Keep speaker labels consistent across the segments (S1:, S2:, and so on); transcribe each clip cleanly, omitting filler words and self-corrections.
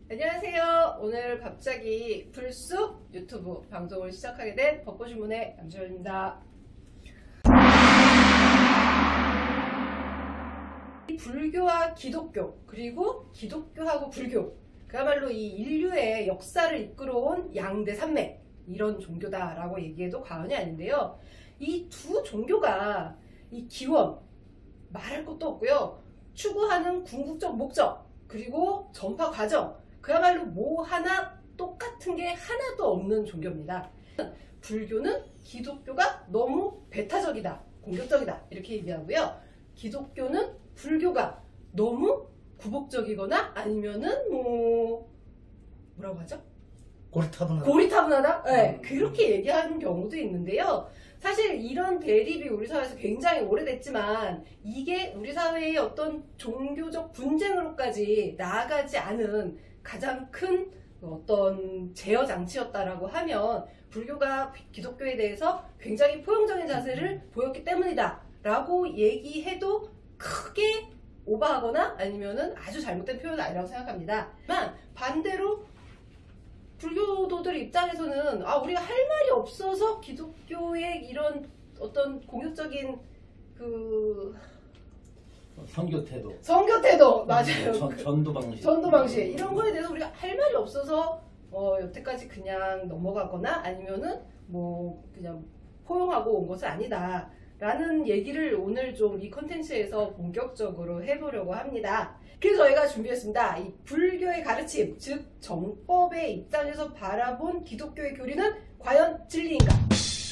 S1: 안녕하세요. 오늘 갑자기 불쑥 유튜브 방송을 시작하게 된 법보신문의 양지연입니다. 불교와 기독교, 그리고 기독교하고 불교, 그야말로 이 인류의 역사를 이끌어온 양대 산맥, 이런 종교다라고 얘기해도 과언이 아닌데요. 이 두 종교가 이 기원, 말할 것도 없고요. 추구하는 궁극적 목적, 그리고 전파 과정, 그야말로 뭐 하나 똑같은 게 하나도 없는 종교입니다. 불교는 기독교가 너무 배타적이다, 공격적이다 이렇게 얘기하고요. 기독교는 불교가 너무 굴복적이거나 아니면은 뭐라고 하죠? 고리타분하다? 네, 그렇게 얘기하는 경우도 있는데요. 사실 이런 대립이 우리 사회에서 굉장히 오래됐지만 이게 우리 사회의 어떤 종교적 분쟁으로까지 나아가지 않은 가장 큰 어떤 제어 장치였다라고 하면 불교가 기독교에 대해서 굉장히 포용적인 자세를 보였기 때문이다 라고 얘기해도 크게 오버하거나 아니면은 아주 잘못된 표현은 아니라고 생각합니다. 하지만 반대로 불교도들 입장에서는 우리가 할 말이 없어서 기독교의 이런 어떤 공격적인
S2: 선교
S1: 태도 맞아요.
S2: 전도 방식
S1: 이런 거에 대해서 우리가 할 말이 없어서 여태까지 그냥 넘어가거나 아니면은 그냥 포용하고 온 것은 아니다 라는 얘기를 오늘 좀 이 컨텐츠에서 본격적으로 해보려고 합니다. 그래서 저희가 준비했습니다. 이 불교의 가르침, 즉 정법의 입장에서 바라본 기독교의 교리는 과연 진리인가?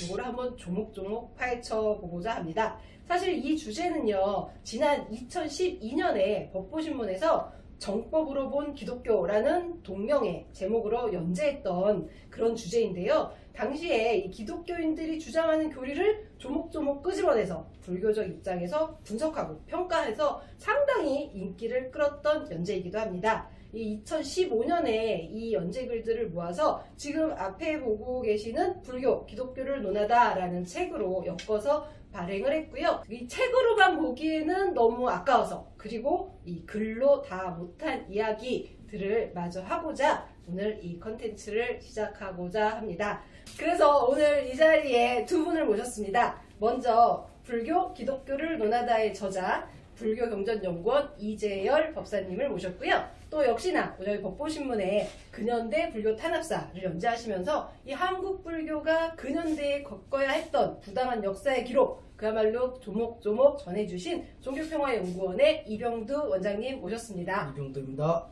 S1: 이거를 한번 조목조목 파헤쳐 보고자 합니다. 사실 이 주제는요, 지난 2012년에 법보신문에서 정법으로 본 기독교라는 동명의 제목으로 연재했던 그런 주제인데요. 당시에 이 기독교인들이 주장하는 교리를 조목조목 끄집어내서 불교적 입장에서 분석하고 평가해서 상당히 인기를 끌었던 연재이기도 합니다. 이 2015년에 이 연재글들을 모아서 지금 앞에 보고 계시는 불교, 기독교를 논하다 라는 책으로 엮어서 발행을 했고요. 이 책으로만 보기에는 너무 아까워서, 그리고 이 글로 다 못한 이야기들을 마저 하고자 오늘 이 컨텐츠를 시작하고자 합니다. 그래서 오늘 이 자리에 두 분을 모셨습니다. 먼저 불교, 기독교를 논하다의 저자, 불교경전연구원 이재열 법사님을 모셨고요. 또 역시나 저희 법보신문에 근현대 불교 탄압사를 연재하시면서 이 한국 불교가 근현대에 겪어야 했던 부당한 역사의 기록, 그야말로 조목조목 전해주신 종교평화연구원의 이병두 원장님 모셨습니다.
S3: 이병두입니다.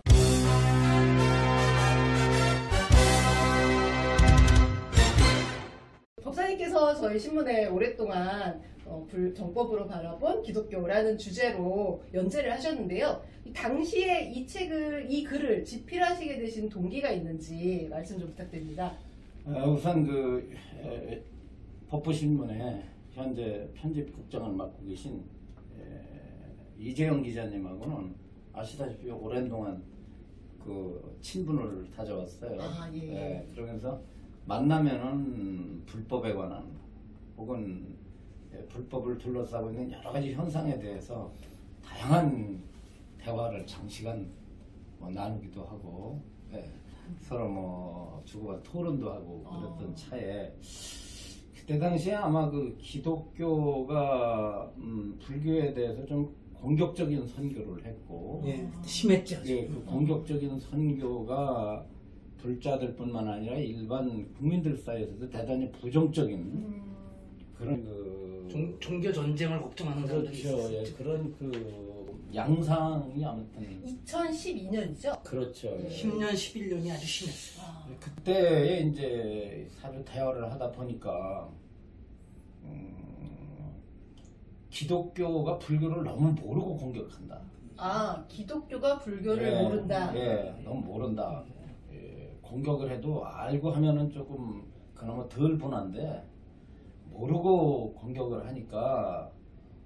S1: 법사님께서 저희 신문에 오랫동안 정법으로 바라본 기독교라는 주제로 연재를 하셨는데요. 당시에 이 글을 집필하시게 되신 동기가 있는지 말씀 좀 부탁드립니다.
S2: 우선 법보신문에 현재 편집국장을 맡고 계신 이재영 기자님하고는 아시다시피 오랜 동안 친분을 다져왔어요.
S1: 예.
S2: 그러면서 만나면은 불법에 관한 혹은 불법을 둘러싸고 있는 여러 가지 현상에 대해서 다양한 대화를 장시간 나누기도 하고 서로 주고받은 토론도 하고 그랬던 차에 그때 당시에 아마 기독교가 불교에 대해서 좀 공격적인 선교를 했고
S3: 심했죠.
S2: 공격적인 선교가 불자들 뿐만 아니라 일반 국민들 사이에서도 대단히 부정적인 그런
S3: 종교 전쟁을 걱정하는 사람들이 있었죠.
S2: 그런 양상이 아무튼
S1: 2012년이죠?
S2: 그렇죠.
S3: 10년, 11년이 아주 심했어요.
S2: 그때에 이제 사실 대화를 하다 보니까 기독교가 불교를 너무 모르고 공격한다.
S1: 기독교가 불교를 모른다.
S2: 너무 모른다. 공격을 해도 알고 하면은 조금 그나마 덜 분한데 모르고 공격을 하니까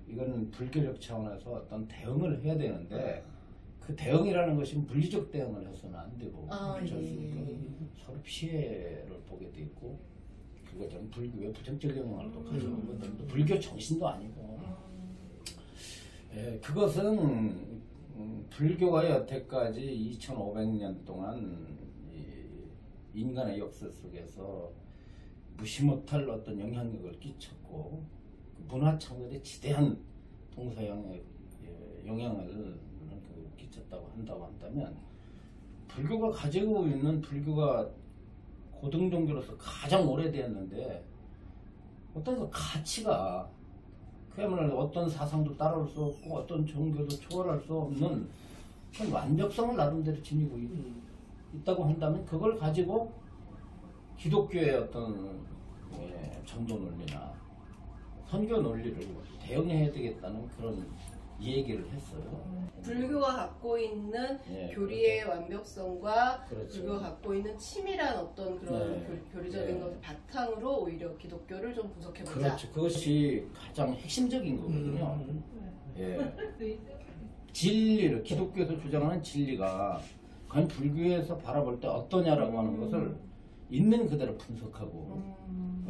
S2: 이건 불교적 차원에서 어떤 대응을 해야 되는데 그 대응이라는 것이 물리적 대응을 해서는 안 되고 서로 피해를 보게 돼 있고 그거 좀 불교의 부정적 영향을 또 가져오고 불교 정신도 아니고 그것은 불교가 여태까지 2500년 동안 이 인간의 역사 속에서 무시 못할 어떤 영향력을 끼쳤고 문화 창달에 지대한 동서양의 영향을 끼쳤다고 한다면 불교가 가지고 있는 불교가 고등 종교로서 가장 오래되었는데 어떤 그 가치가 그야말로 어떤 사상도 따라올 수 없고 어떤 종교도 초월할 수 없는 그런 완벽성을 나름대로 지니고 있다고 한다면 그걸 가지고 기독교의 어떤 전도 논리나 선교 논리를 대응해야 되겠다는 그런 얘기를 했어요.
S1: 불교가 갖고 있는
S2: 예,
S1: 교리의 완벽성과
S2: 그렇죠.
S1: 불교가 갖고 있는 치밀한 어떤 그런
S2: 네.
S1: 교리적인
S2: 네.
S1: 것을 바탕으로 오히려 기독교를 좀 분석해보자.
S2: 그렇죠. 그것이 가장 핵심적인 거거든요. 예. 진리를 기독교에서 주장하는 진리가 과연 불교에서 바라볼 때 어떠냐라고 하는 것을 있는 그대로 분석하고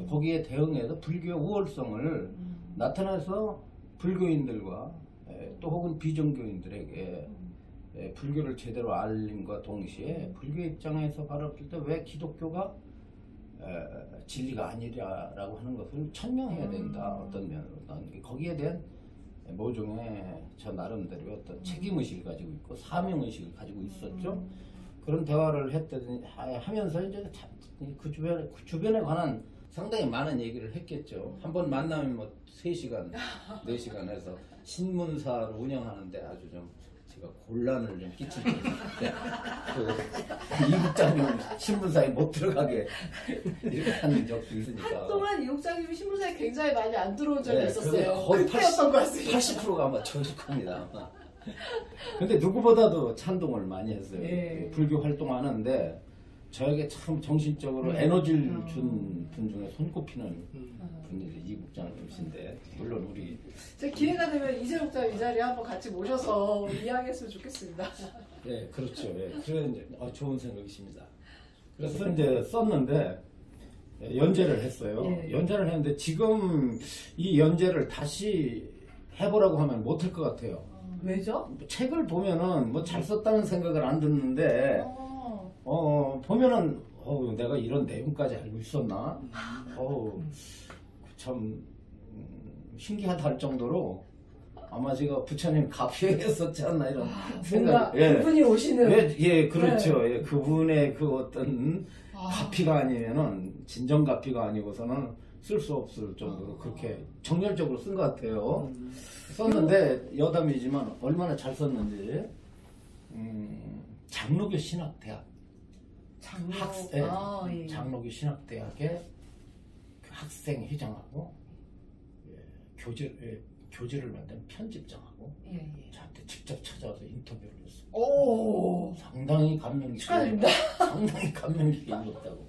S2: 거기에 대응해서 불교의 우월성을 나타내서 불교인들과 또 혹은 비종교인들에게 불교를 제대로 알림과 동시에 불교 입장에서 바라볼 때 왜 기독교가 진리가 아니라라고 하는 것을 천명해야 된다. 어떤 면으로는 거기에 대한 모종의 저 나름대로 어떤 책임의식을 가지고 있고 사명의식을 가지고 있었죠. 그런 대화를 했더니 하면서 이제 그 주변에 관한 상당히 많은 얘기를 했겠죠. 한번 만나면 뭐 3시간, 4시간 해서 신문사를 운영하는데 아주 좀 제가 곤란을 좀 끼칠 뻔했는데 이 국장님 신문사에 못 들어가게 이렇게 하는 적도 있으니까.
S1: 한동안 이 국장님이 신문사에 굉장히 많이 안 들어온 적이
S2: 네,
S1: 있었어요.
S2: 거의
S1: 그때였던 것 같습니다.
S2: 80%가 아마 저일 겁니다. 아마. 근데 누구보다도 찬동을 많이 했어요.
S1: 예.
S2: 불교 활동하는데 저에게 참 정신적으로 에너지를 준 분 중에 손꼽히는 분이 이 국장님이신데 물론 우리
S1: 제 기회가 되면 이재 국장 이 자리에 한번 같이 모셔서 이야기했으면 좋겠습니다.
S2: 예, 그렇죠. 예, 그래 이제 좋은 생각이십니다. 그래서 이제 썼는데 연재를 했어요.
S1: 예.
S2: 연재를 했는데 지금 이 연재를 다시 해보라고 하면 못할 것 같아요.
S1: 왜죠?
S2: 책을 보면은 뭐 잘 썼다는 생각을 안 듣는데 보면은 내가 이런 내용까지 알고 있었나? 참 신기하다 할 정도로 아마 제가 부처님 가피했었지 않나 이런
S1: 뭔가
S2: 생각.
S1: 그분이 오시는
S2: 예, 그렇죠. 예, 그분의 그 어떤 가피가 아니면은 진정 가피가 아니고서는 쓸 수 없을 정도로 그렇게 정열적으로 쓴 것 같아요. 썼는데 여담이지만 얼마나 잘 썼는지 장로교 신학대학
S1: 예.
S2: 장로교 신학대학의 그 학생 회장하고 교재를 만든 편집장하고 저한테 직접 찾아와서 인터뷰를 했어요.
S1: 오,
S2: 상당히 감명 깊게
S1: 축하드립니다.
S2: 상당히 감명 깊게 읽었다고.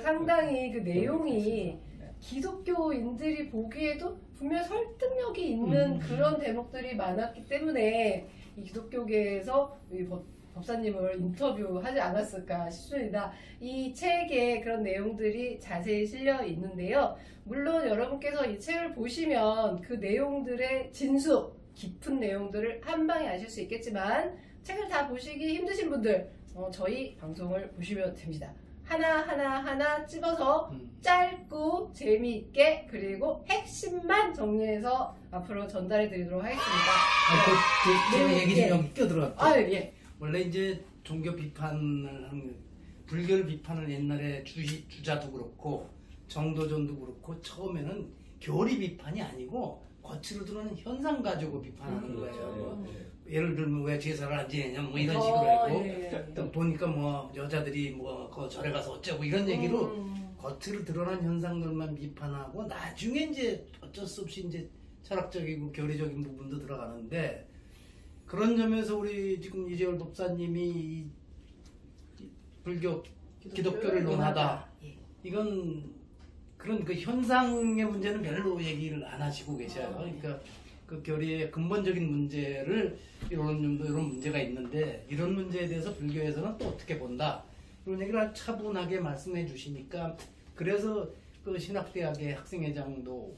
S1: 상당히 그 내용이 기독교인들이 보기에도 분명 설득력이 있는 그런 대목들이 많았기 때문에 이 기독교계에서 이 법사님을 인터뷰하지 않았을까 싶습니다. 이 책에 그런 내용들이 자세히 실려 있는데요. 물론 여러분께서 이 책을 보시면 그 내용들의 진수, 깊은 내용들을 한 방에 아실 수 있겠지만 책을 다 보시기 힘드신 분들 저희 방송을 보시면 됩니다. 하나 찝어서 짧고 재미있게 그리고 핵심만 정리해서 앞으로 전달해 드리도록 하겠습니다.
S3: 제가 얘기 좀 여기 껴들어갈게요.
S1: 예.
S3: 원래 이제 종교 비판을 하는 불교를 비판을 옛날에 주자도 그렇고 정도전도 그렇고 처음에는 교리 비판이 아니고 거칠어 드러나는 현상 가지고 비판하는 거예요. 예를 들면 왜 제사를 안 지내냐 뭐 이런 식으로 하고 또 보니까 뭐 여자들이 뭐 그 절에 가서 어쩌고 이런 얘기로 겉으로 드러난 현상들만 비판하고 나중에 이제 어쩔 수 없이 이제 철학적이고 교리적인 부분도 들어가는데 그런 점에서 우리 지금 이재열 법사님이 불교 기독교를 논하다 이건 그런 그 현상의 문제는 별로 얘기를 안 하시고 계셔요. 그러니까 그 교리의 근본적인 문제를 이런 문제가 있는데 이런 문제에 대해서 불교에서는 또 어떻게 본다 이런 얘기를 차분하게 말씀해 주시니까 그래서 그 신학대학의 학생회장도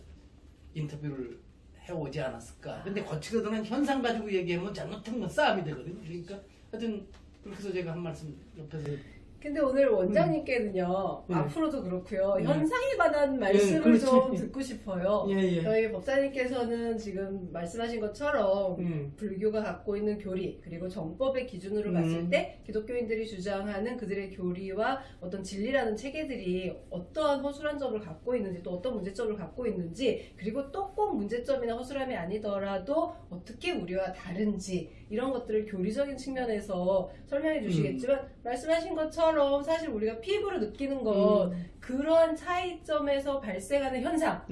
S3: 인터뷰를 해오지 않았을까. 근데 거칠어드는 현상 가지고 얘기하면 잘못한 건 싸움이 되거든요. 그러니까 하여튼 그렇게 해서 제가 한 말씀 옆에서.
S1: 근데 오늘 원장님께는요, 앞으로도 그렇고요, 현상에 관한 말씀을
S3: 그렇지.
S1: 좀 듣고 싶어요.
S3: 예.
S1: 저희 법사님께서는 지금 말씀하신 것처럼 불교가 갖고 있는 교리, 그리고 정법의 기준으로 봤을 때 기독교인들이 주장하는 그들의 교리와 어떤 진리라는 체계들이 어떠한 허술한 점을 갖고 있는지, 또 어떤 문제점을 갖고 있는지, 그리고 또 꼭 문제점이나 허술함이 아니더라도 어떻게 우리와 다른지, 이런 것들을 교리적인 측면에서 설명해 주시겠지만, 말씀하신 것처럼 사실 우리가 피부로 느끼는 건 그러한 차이점에서 발생하는 현상,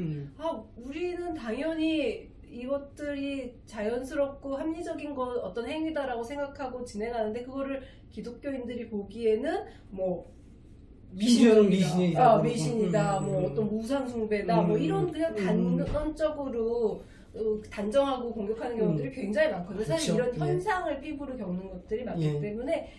S1: 우리는 당연히 이것들이 자연스럽고 합리적인 어떤 행위다라고 생각하고 진행하는데, 그거를 기독교인들이 보기에는 뭐 미신이다, 뭐 어떤 우상숭배다, 뭐 이런 그냥 단언적으로 단정하고 공격하는 경우들이 굉장히 많거든요. 사실
S3: 그렇죠.
S1: 이런 현상을 피부로 겪는 것들이 많기
S3: 예.
S1: 때문에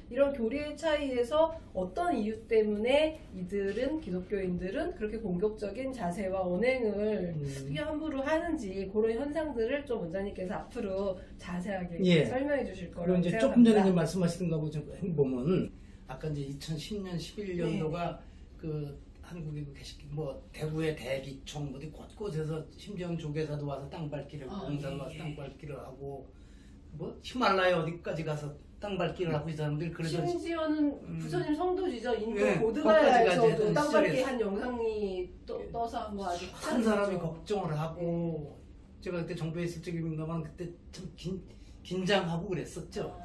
S1: 이런 교리의 차이에서 어떤 이유 때문에 이들은, 기독교인들은 그렇게 공격적인 자세와 언행을 어떻게 함부로 하는지, 그런 현상들을 좀 원장님께서 앞으로 자세하게
S3: 예.
S1: 설명해 주실 거라고
S3: 그리고 이제
S1: 생각합니다.
S3: 조금 전에 말씀하시는 거하고 좀 보면 아까 이제 2010년, 11년도가 그 한국의 뭐 대구의 대기총 어디 곳곳에서 심지어 조계사도 와서 땅밟기를 하고, 공사도 와서 땅밟기를 하고, 뭐 히말라야 어디까지 가서 땅밟기를 하고, 이 사람들 그래서
S1: 심지어는 부처님 성도지죠. 인도
S3: 예,
S1: 보드가야에서도
S3: 거기까지
S1: 땅밟기
S3: 시절에서.
S1: 한 영상이 떠서 한 거 아주
S3: 한 사람이 걱정을 하고, 제가 그때 정부에 있을 적입니다만 그때 참 긴장하고 그랬었죠.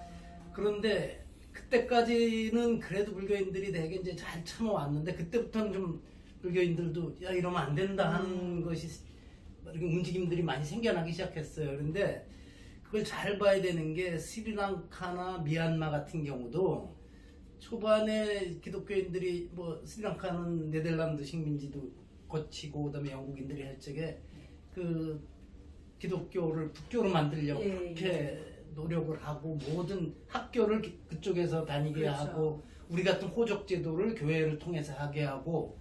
S3: 그런데 그때까지는 그래도 불교인들이 되게 이제 잘 참아왔는데, 그때부터는 좀 불교인들도 야 이러면 안 된다 하는 것이 이렇게 움직임들이 많이 생겨나기 시작했어요. 그런데 그걸 잘 봐야 되는 게, 스리랑카나 미얀마 같은 경우도 초반에 기독교인들이 뭐 스리랑카는 네덜란드 식민지도 거치고 그다음에 영국인들이 할 적에 그 기독교를 북교로 만들려고 그렇게 노력을 하고, 모든 학교를 그쪽에서 다니게
S1: 그렇죠.
S3: 하고, 우리 같은 호적 제도를 교회를 통해서 하게 하고,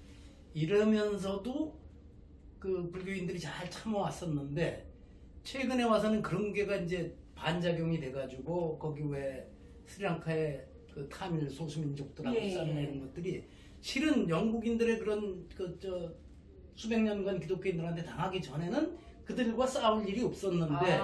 S3: 이러면서도 그 불교인들이 잘 참아왔었는데, 최근에 와서는 그런 게가 이제 반작용이 돼가지고, 거기 왜 스리랑카의 그 타밀 소수민족들하고 싸우는 이런 것들이 실은 영국인들의 그런 수백 년간 기독교인들한테 당하기 전에는 그들과 싸울 일이 없었는데,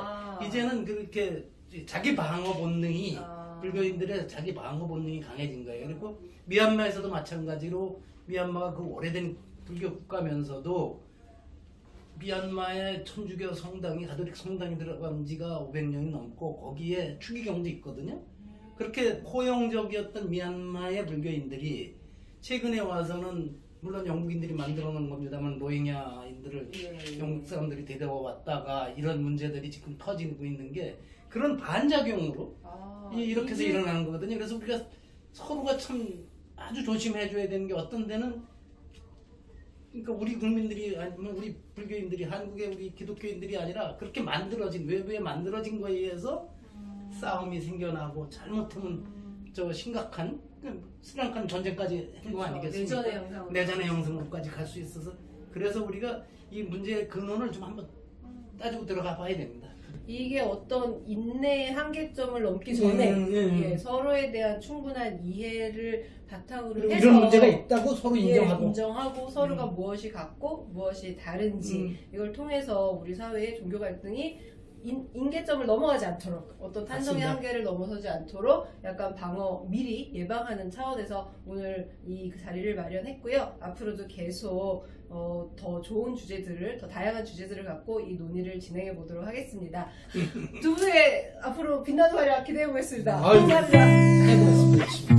S3: 이제는 그렇게 자기 방어 본능이, 불교인들의 자기 방어 본능이 강해진 거예요. 그리고 미얀마에서도 마찬가지로, 미얀마가 그 오래된 불교 국가면서도 미얀마의 천주교 성당이, 가톨릭 성당이 들어간 지가 500년이 넘고 거기에 추기경도 있거든요. 그렇게 호영적이었던 미얀마의 불교인들이 최근에 와서는, 물론 영국인들이 만들어 놓은 겁니다만, 로힝야인들을 영국 사람들이 데려와 왔다가 이런 문제들이 지금 터지고 있는 게 그런 반작용으로 이렇게 해서 일어나는 거거든요. 그래서 우리가 서로가 참 아주 조심해줘야 되는 게, 어떤 데는 그러니까 우리 국민들이, 아니면 우리 불교인들이, 한국의 우리 기독교인들이 아니라 그렇게 만들어진, 외부에 만들어진 거에 의해서 싸움이 생겨나고, 잘못하면 저 심각한 스리랑카는 전쟁까지 한 거 아니겠습니까? 내전의 형성으로까지 갈 수 있어서, 그래서 우리가 이 문제의 근원을 좀 한번 따지고 들어가 봐야 됩니다.
S1: 이게 어떤 인내의 한계점을 넘기 전에 서로에 대한 충분한 이해를 바탕으로 해서
S3: 이런 문제가 있다고 서로 인정하고,
S1: 서로가 무엇이 같고 무엇이 다른지 이걸 통해서 우리 사회의 종교 갈등이 인계점을 넘어가지 않도록, 어떤 탄성의 한계를 넘어서지 않도록 약간 미리 예방하는 차원에서 오늘 이 자리를 마련했고요. 앞으로도 계속 더 좋은 주제들을, 더 다양한 주제들을 갖고 이 논의를 진행해 보도록 하겠습니다. 두 분의 앞으로 빛나는 활약 기대해 보겠습니다. 감사합니다.
S3: 네, 고맙습니다.